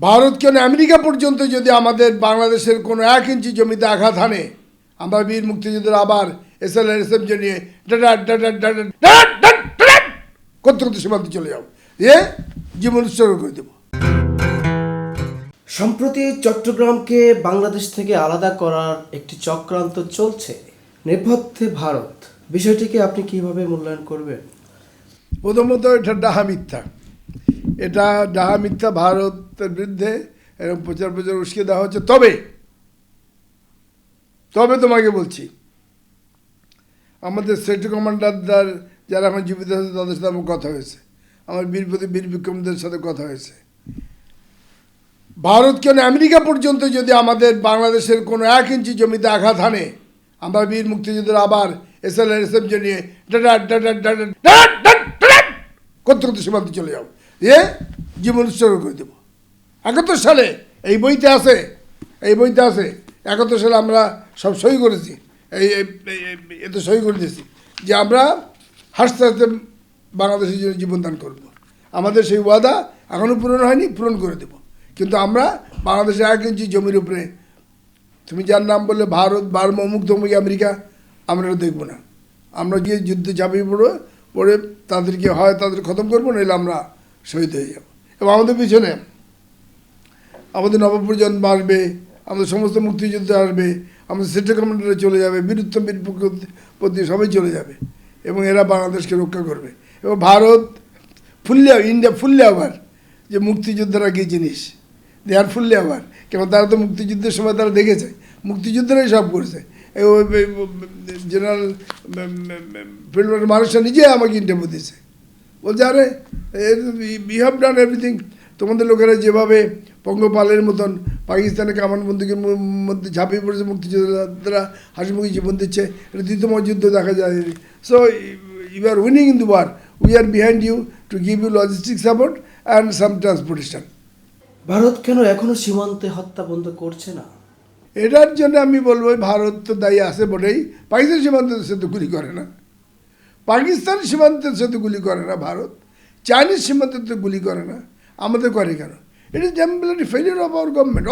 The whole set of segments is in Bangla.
ভারত কেন আমেরিকা পর্যন্ত যদি আমাদের বাংলাদেশের কোনো 1 ইঞ্চি জমিতে আঘাত হানে, আমরা বীর মুক্তিযুদ্ধের আবার এসএলআর নিয়ে করতে করতে সীমান্তে চলে যাবো, জীবন উৎসর্গ করে দেবো। সম্প্রতি চট্টগ্রামকে বাংলাদেশ থেকে আলাদা করার একটি চক্রান্ত চলছে, নেপথ্যে ভারত। বিষয়টিকে আপনি কিভাবে মূল্যায়ন করবেন? প্রথমত এটা ডাহা মিথ্যা, এটা ডাহা মিথ্যা। ভারতের বিরুদ্ধে এরকম প্রচার উস্কে দেওয়া হচ্ছে। তবে তোমাকে বলছি, আমাদের সেক্টর কমান্ডারদের যারা এখন জীবিত আছে তাদের সাথে আমার কথা হয়েছে, আমার বীর বিক্রমদের সাথে কথা হয়েছে। ভারত কেন আমেরিকা পর্যন্ত যদি আমাদের বাংলাদেশের কোনো 1 ইঞ্চি জমিতে আঘাত হানে, আমরা বীর মুক্তিযুদ্ধের আবার এসএলআর নিয়ে করতে করতে সীমান্তে চলে যাবো, জীবন উৎসর্গ করে দেবো। 71 সালে এই বইতে আছে 71 সালে আমরা সব সই করেছি, এতে সই করে দিয়েছি যে আমরা হাসতে হাসতে বাংলাদেশের জন্য জীবনদান করব। আমাদের সেই ওয়াদা এখনও পূরণ হয়নি, পূরণ করে দেব। কিন্তু আমরা বাংলাদেশের 1 ইঞ্চি জমির উপরে তুমি যার নাম বললে ভারত, বার্মা, অমুক তমুক, আমেরিকা, আমরা দেখবো না। আমরা গিয়ে যুদ্ধে ঝাঁপিয়ে পড়ে তাদেরকে তাদের খতম করবো, নইলে আমরা শহীদ হয়ে যাব। এবং আমাদের পিছনে আমাদের নবপ্রজন্ম আসবে, আমাদের সমস্ত মুক্তিযুদ্ধ আসবে, আমাদের সেক্টর কমান্ডারে চলে যাবে, বীরুত্তম বীরপতি সবাই চলে যাবে, এবং এরা বাংলাদেশকে রক্ষা করবে। এবং ভারত ইন্ডিয়া ফুললি আবার যে মুক্তিযোদ্ধারা কী জিনিস, দে আর ফুললি আবার। কেন তারা তো মুক্তিযুদ্ধের সময় তারা দেখেছে, মুক্তিযুদ্ধরাই সব করেছে। জেনারেল ফিল্ড মানুষরা নিজে আমাকে ইন্টারভিউ দিয়েছে, বলছে আরে ইউ হ্যাভ ডান এভরিথিং। তোমাদের লোকেরা যেভাবে পঙ্গপালের মতন পাকিস্তানের কামান বন্দুকের মধ্যে ঝাঁপিয়ে পড়েছে, মুক্তিযোদ্ধারা হাসিমুখী জীবন দিচ্ছে, এটা দ্বিতীয় যুদ্ধ দেখা যায়। So you are winning in the war, we are behind you to give you logistic support and some transportation. Bharat কেন এখনো সীমান্তে হত্যা বন্ধ করছে না? এটার জন্য আমি বলবো ভারত তো দায়ী আছে বলেই। পাকিস্তান সীমান্তে সে তো গুলি করে না, পাকিস্তান সীমান্তে সে তো গুলি করে না, ভারত চাইনিজ সীমান্তে তো গুলি করে না, আমাদের করে কেন? It is temporary failure of our government,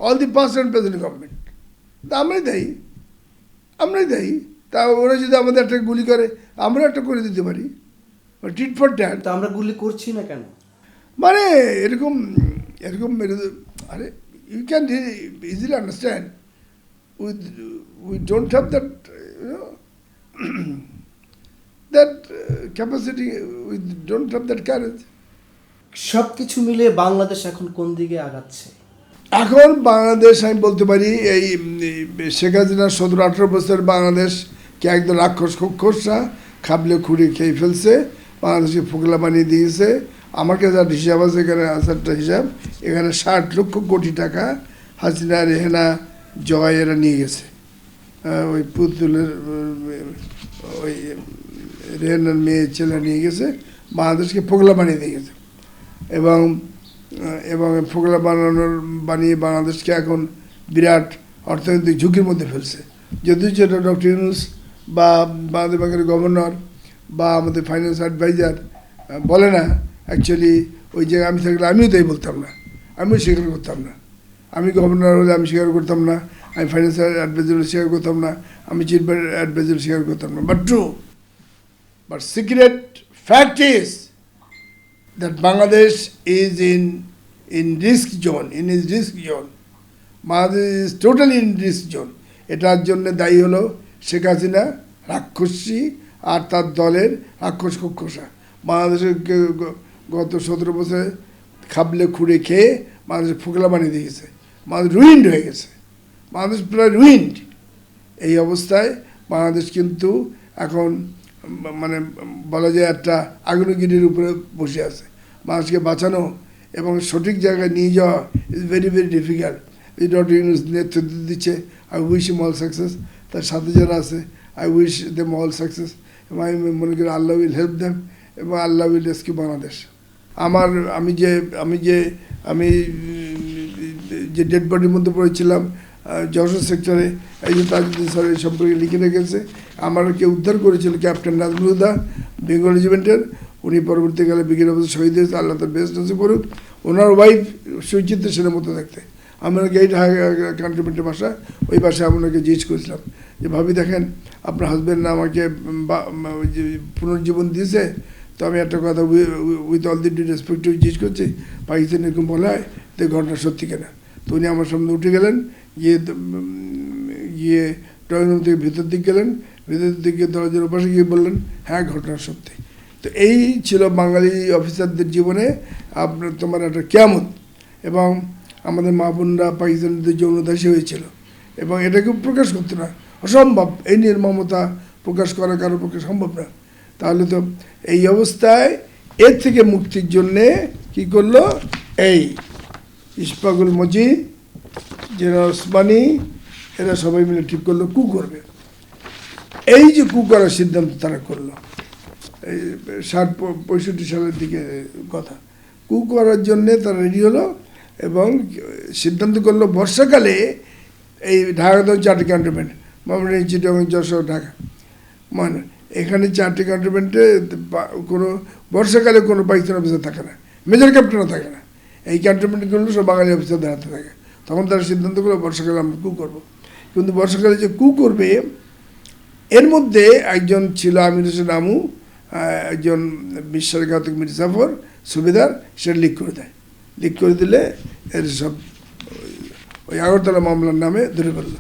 all the past and present government. তা আমরাই দায়ী। তা ওরা যদি আমাদের একটা গুলি করে, আমরা একটা করে দিতে পারি, টিট ফর ট্যাট। তা আমরা গুলি করছি না কেন? মানে এরকম আরে you can easily understand. We don't have that, that capacity. We don't have that courage. সব কিছু মিলিয়ে বাংলাদেশ এখন কোন দিকে আগাচ্ছে? এখন বাংলাদেশ আমি বলতে পারি এই শেখ হাসিনার 17-18 বছরের বাংলাদেশকে একদম রাক্ষস খোকসা খাবলে খুঁড়ে খেয়ে ফেলছে, বাংলাদেশকে ফোকলা বানিয়ে দিয়েছে। আমার কাছে একটা হিসাব আছে, এখানে আসারটা হিসাব, এখানে 60 লক্ষ কোটি টাকা হাসিনা, রেহেনা, জয় এরা নিয়ে গেছে। ওই পুতুলের ওই রেহেনার মেয়ে ছেলে নিয়ে গেছে, বাংলাদেশকে ফোকলা বানিয়ে দিয়ে গেছে। এবং ফোকলা বানিয়ে বাংলাদেশকে এখন বিরাট অর্থনৈতিক ঝুঁকির মধ্যে ফেলছে। যদিও সেটা ডক্টর ইউনূস বা বাংলাদেশ ব্যাংকের গভর্নর বা আমাদের ফাইন্যান্স অ্যাডভাইজার বলে না। অ্যাকচুয়ালি ওই জায়গায় আমি থাকলে আমিও তাই বলতাম না, আমিও স্বীকার করতাম না। আমি গভর্নর হলে আমি স্বীকার করতাম না, আমি ফাইন্যান্সিয়াল অ্যাডভাইজার স্বীকার করতাম না, আমি চিফ অ্যাডভাইজার স্বীকার করতাম না। But secret fact is that Bangladesh is in risk zone, Bangladesh is totally in risk zone. এটার জন্য দায়ী হলো শেখ হাসিনা রাক্ষসী আর তার দলের রাক্ষস খোকসা। বাংলাদেশের গত 17 বছরে খাবলে খুঁড়ে খেয়ে বাংলাদেশ ফোকলা বানিয়ে দিয়েছে, বাংলাদেশ রুইন্ড হয়ে গেছে, বাংলাদেশ প্রায় রুইন্ড। এই অবস্থায় বাংলাদেশ কিন্তু এখন মানে বলা যায় একটা আগুনগিরির উপরে বসে আছে। বাংলাদেশকে বাঁচানো এবং সঠিক জায়গায় নিয়ে যাওয়া ইজ ভেরি ডিফিকাল্ট। এই ডক্টর ইউনূস নেতৃত্ব দিচ্ছে, I wish him all success. তার সাথে যারা আছে, I wish them all success. এবং আমি মনে করি আল্লাহ উইল হেল্প দেম এবং আল্লাহ উইল রেস্কিউ বাংলাদেশ। আমি যে ডেড বডির মধ্যে পড়েছিলাম যশোর সেক্টরে, এই যে তাজউদ্দিন স্যার এই সম্পর্কে লিখে রেখেছে। আমাকে উদ্ধার করেছিল ক্যাপ্টেন নাজমুল হুদা বেঙ্গল রেজিমেন্টের, উনি পরবর্তীকালে ব্রিগেড অফিসার শহীদ হয়েছে, আল্লাহ তার বেস্ট নসিব করুক। ওনার ওয়াইফ সুচিত্রা সেনের মতো দেখতে। আমরা গেট ক্যান্টনমেন্টের বাসা, ওই বাসায় আমি ওনাকে জিজ্ঞেস করেছিলাম যে ভাবি দেখেন আপনার হাজব্যান্ড না আমাকে পুনর্জীবন দিয়েছে, তো আমি একটা কথা উইথ অল দি রেসপেক্ট জিজ্ঞেস করছি পাকিস্তান এরকম বলা হয়, তো ঘটনা সত্যি কেনা? তো উনি আমার সামনে উঠে গেলেন, গিয়ে ড্রয়িং রুম থেকে ভেতর দিকে গেলেন, ভেতর দিকে দরজার ওপাশে গিয়ে বললেন হ্যাঁ ঘটনা সত্যি। তো এই ছিল বাঙালি অফিসারদের জীবনে আপনার তোমার একটা কিয়ামত। এবং আমাদের মা বোনরা পাকিস্তানিদের যৌনদাসী হয়েছিল এবং এটাকে প্রকাশ করতো না, অসম্ভব। এই নির্মমতা প্রকাশ করা কারোর পক্ষে সম্ভব না। তাহলে তো এই অবস্থায় এর থেকে মুক্তির জন্যে কি করলো, এই ইশফাকুল মজিদ, জেনারেল ওসমানী, এরা সবাই মিলে ঠিক করলো কু করবে। এই যে কু করার সিদ্ধান্ত তারা করলো, এই 65 সালের দিকে কথা, কু করার জন্যে তারা রেডি হলো এবং সিদ্ধান্ত করলো বর্ষাকালে এই ঢাকা 4টি ক্যান্টনমেন্ট, ময়মনসিংহ, চিটাগং, যশোর, ঢাকা, মানে এখানে 4টি ক্যান্টনমেন্টে কোনো বর্ষাকালে কোনো পাকিস্তান অফিসার থাকে না, মেজর ক্যাপ্টেনও থাকে না। এই ক্যান্টনমেন্টগুলো সব বাঙালি অফিসারদের হাতে থাকে। তখন তারা সিদ্ধান্ত করলো বর্ষাকালে আমরা কু করবো। কিন্তু বর্ষাকালে যে কু করবে এর মধ্যে একজন ছিল আমির হোসেন আমু, একজন বিশ্বাসঘাতক মীর জাফর সুবেদার, সে লিক করে দেয়। লিক করে দিলে এর সব ওই আগরতলা মামলার নামে ধরে ফেললো।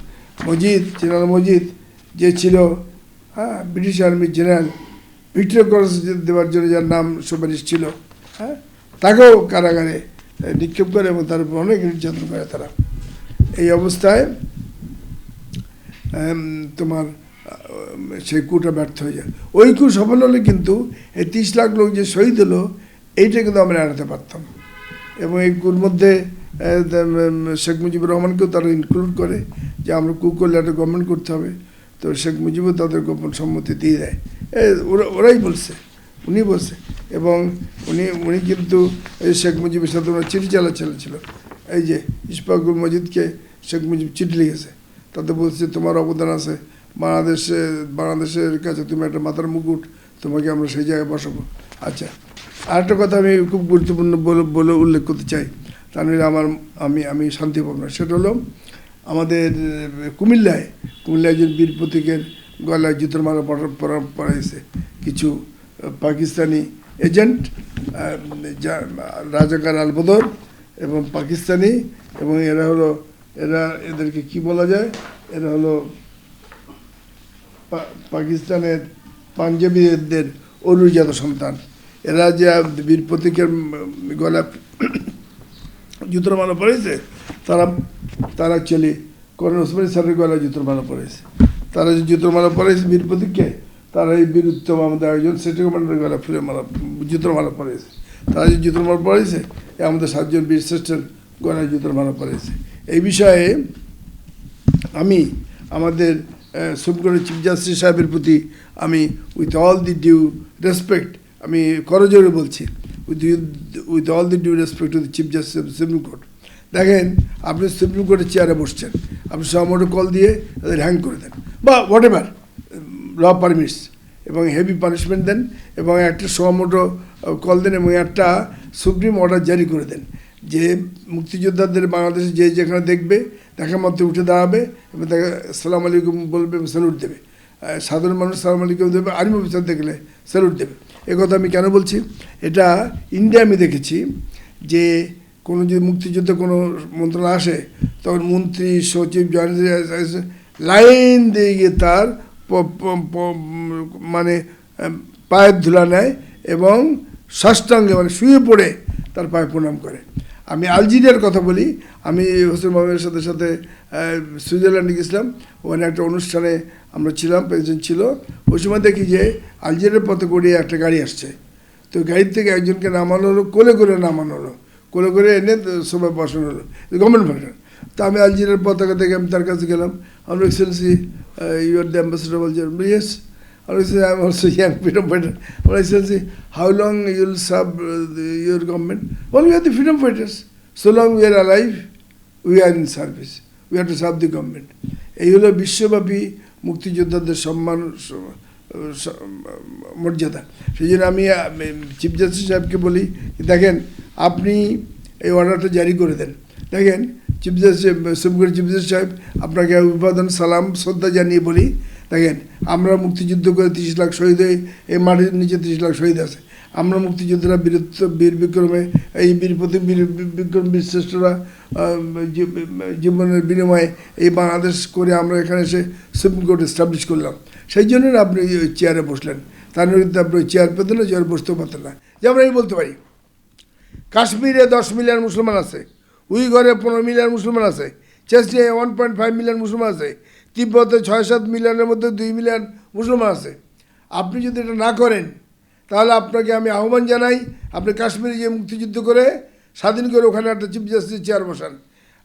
মজিদ, জেনারেল মজিদ যে ছিল ব্রিটিশ আর্মির জেনারেল, ভিক্টোরিয়া ক্রস দেওয়ার জন্য যার নাম সুপারিশ ছিল, তাকেও কারাগারে নিক্ষেপ করে এবং তার উপর অনেক নির্যাতন করে তারা। এই অবস্থায় তোমার সেই কুটা ব্যর্থ হয়ে যায়। ওই কু সফল হলে কিন্তু এই 30 লাখ লোক যে শহীদ হলো এইটা কিন্তু আমরা এড়াতে পারতাম। এবং এই কুর মধ্যে শেখ মুজিবুর রহমানকেও তারা ইনক্লুড করে যে আমরা কু করলে একটা গভর্নমেন্ট করতে হবে। তো শেখ মুজিবও তাদের গোপন সম্মতি দিয়ে দেয়। ওরাই বলছে, উনি বলছে। এবং উনি কিন্তু এই শেখ মুজিবের সাথে ওনার চিঠি ছিল। এই যে ইশফাকুল মজিদকে শেখ মুজিব চিঠি লিখেছে, তাতে বলছে তোমার অবদান আছে, বাংলাদেশের কাছে তুমি একটা মাথার মুকুট, তোমাকে আমরা সেই জায়গায় বসাবো। আচ্ছা, আরেকটা কথা আমি খুব গুরুত্বপূর্ণ বলে উল্লেখ করতে চাই, তা নিলে আমি শান্তি পাবো না। সেটা হলো আমাদের কুমিল্লায় একজন বীর প্রতীকের গলায় জুতোর মালা পড়াইছে কিছু পাকিস্তানি এজেন্ট, রাজাকার আলবদর এবং পাকিস্তানি, এবং এদেরকে কি বলা যায়, এরা হলো পাকিস্তানের পাঞ্জাবিদের অরুজাত সন্তান। এরা যে বীর প্রতীকের গলা জুতোর মালা পড়েছে, তারা অ্যাকচুয়ালি কর্নেল ওসমানী স্যারের গলায় জুতোর মালা পড়েছে। তারা যে জুতোর মালা পড়েছে বীর প্রতীককে, তারা এই বীর উত্তম আমাদের একজন সেটি কমান্ডারের গলা জুতোর মালা পড়েছে। তারা যে জুতোর মালা পড়েছে আমাদের 7 জন বীর শ্রেষ্ঠের গলায় জুতোর মালা পড়েছে। এই বিষয়ে আমি আমাদের সুপ্রিম কোর্টের চিফ জাস্টিস সাহেবের প্রতি আমি with all the due respect আমি করজোরে বলছি, with all the due respect to the chief justice of supreme court. দেখেন, আপনি সুপ্রিম কোর্টের চেয়ারে বসছেন, আপনি সহমতো কল দিয়ে তাদের হ্যাং করে দেন বা হোয়াট এভার ল পারমিটস, এবং হেভি পানিশমেন্ট দেন, এবং একটা সহমতো কল দেন, এবং একটা সুপ্রিম অর্ডার জারি করে দেন যে মুক্তিযোদ্ধাদের বাংলাদেশে যেখানে দেখবে দেখা মাত্র উঠে দাঁড়াবে এবং তাকে সালাম আলাইকুম বলবে, স্যালুট দেবে। সাধারণ মানুষ সালাম আলাইকুম দেবে, আর্মি অফিসার দেখলে স্যালুট দেবে। কথা আমি কেন বলছি, এটা ইন্ডিয়া আমি দেখেছি যে কোনো যদি মুক্তিযুদ্ধে কোনো মন্ত্রণালয় আসে, তখন মন্ত্রী, সচিব, জয়েন্ট লাইন দিয়ে গিয়ে তার মানে পায়ের ধুলা নেয় এবং সাষ্টাঙ্গে মানে শুয়ে পড়ে তার পায়ে প্রণাম করে। আমি আলজেরিয়ার কথা বলি, আমি হোসেন মোহাম্মদের সাথে সুইজারল্যান্ডে গেছিলাম, ওখানে একটা অনুষ্ঠানে আমরা ছিলাম, প্রেসিডেন্ট ছিল। ওই সময় দেখি যে আলজেরিয়ার পথে গড়িয়ে একটা গাড়ি আসছে, তো গাড়ির থেকে একজনকে নামানো হলো, কোলে নামানো হলো, কোলে এনে সবাই বসানো হলো, গভর্নমেন্ট ভার্সন। তো আমি আলজেরিয়ার পতাকা থেকে আমি তার কাছে গেলাম, আমার excellency you are the ambassador of Algeria, yes. I am also young freedom fighter. But I said, how long you will serve your government? Well, we are the freedom fighters. So long we are alive, we are in service. We have to serve the government. এই হলো বিশ্বব্যাপী মুক্তিযোদ্ধাদের সম্মান মর্যাদা। সেই জন্য আমি চিফ জাস্টিস সাহেবকে বলি, দেখেন আপনি এই অর্ডারটা জারি করে দেন। দেখেন চিফ জাস্টিস, সুপ্রিম কোর্টের চিফ জাস্টিস সাহেব, আপনাকে অভিবাদন, সালাম, শ্রদ্ধা জানিয়ে বলি, দেখেন আমরা মুক্তিযুদ্ধ করে 30 লাখ শহীদ হয়ে, এই মাটির নিচে 30 লাখ শহীদ আছে। আমরা মুক্তিযোদ্ধারা বীর বিক্রমে, এই বীর বিক্রম বীরশ্রেষ্ঠরা জীবনের বিনিময়ে এই বাংলাদেশ করে আমরা এখানে এসে সুপ্রিম কোর্ট এস্টাবলিশ করলাম। সেই জন্য আপনি ওই চেয়ারে বসলেন, তার বিরুদ্ধে আপনি ওই চেয়ার পেতেন না, চেয়ার বসতেও পারতেন না। যেমন আমি বলতে পারি, কাশ্মীরে 10 মিলিয়ন মুসলমান আছে, উইঘরে 15 মিলিয়ন মুসলমান আছে, চেচনিয়ায় 1.5 মিলিয়ন মুসলমান আছে, তিব্বতে 6-7 মিলিয়নের মধ্যে 2 মিলিয়ন মুসলমান আছে। আপনি যদি এটা না করেন, তাহলে আপনাকে আমি আহ্বান জানাই, আপনি কাশ্মীরে যে মুক্তিযুদ্ধ করে স্বাধীন করে ওখানে একটা চিফ জাস্টিস চেয়ার বসান।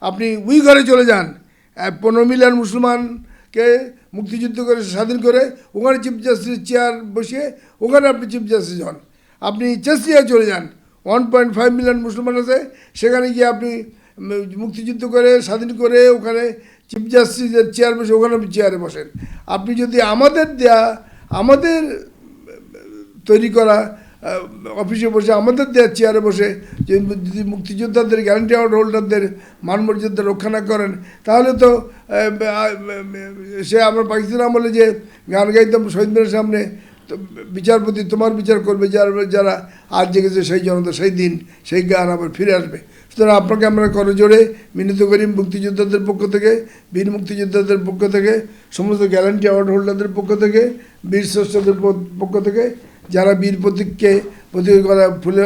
আপনি উইঘরে চলে যান, 15 মিলিয়ন মুসলমানকে মুক্তিযুদ্ধ করে স্বাধীন করে ওখানে চিফ জাস্টিস চেয়ার বসিয়ে ওখানে আপনি চিফ জাস্টিস হন। আপনি চেচনিয়ায় চলে যান, 1.5 মিলিয়ন মুসলমান আছে, সেখানে গিয়ে আপনি মুক্তিযুদ্ধ করে স্বাধীন করে ওখানে চিফ জাস্টিসের চেয়ার বসে ওখানে আপনি চেয়ারে বসেন। আপনি যদি আমাদের তৈরি করা অফিসে বসে, আমাদের দেওয়া চেয়ারে বসে যদি মুক্তিযোদ্ধাদের, গ্যারান্টি আউট হোল্ডারদের মান মর্যাদা রক্ষা না করেন, তাহলে তো সে আমরা পাকিস্তান আমলে যে গান গাইতাম শহীদ মিনারের সামনে, তো বিচারপতি তোমার বিচার করবে, যারা আজ জেগেছে সেই জনতা, সেই দিন সেই গান আবার ফিরে আসবে। সুতরাং আপনাকে আমরা করজোড়ে মিনত করি, মুক্তিযোদ্ধাদের পক্ষ থেকে, বীর মুক্তিযোদ্ধাদের পক্ষ থেকে, সমস্ত গ্যারান্টি অ্যাওয়ার্ড হোল্ডারদের পক্ষ থেকে, বীর শ্রেষ্ঠদের পক্ষ থেকে, যারা বীর প্রতীককে প্রতীক করা ফুলে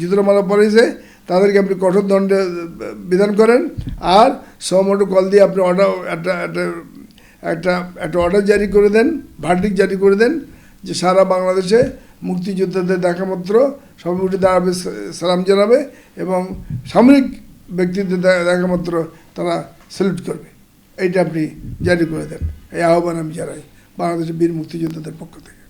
জুতোমালা পড়েছে, তাদেরকে আপনি কঠোর দণ্ডে বিধান করেন। আর সমটো কল দিয়ে আপনি একটা অর্ডার জারি করে দেন, ভার্ডিক্ট জারি করে দেন যে সারা বাংলাদেশে মুক্তিযোদ্ধাদের দেখা মাত্র সবাই উঠে দাঁড়াবে, সালাম জানাবে এবং সামরিক ব্যক্তিদের দেখা মাত্র তারা স্যালুট করবে। এইটা আপনি জারি করে দেন। এই আহ্বান আমি জানাই বাংলাদেশের বীর মুক্তিযোদ্ধাদের পক্ষ থেকে।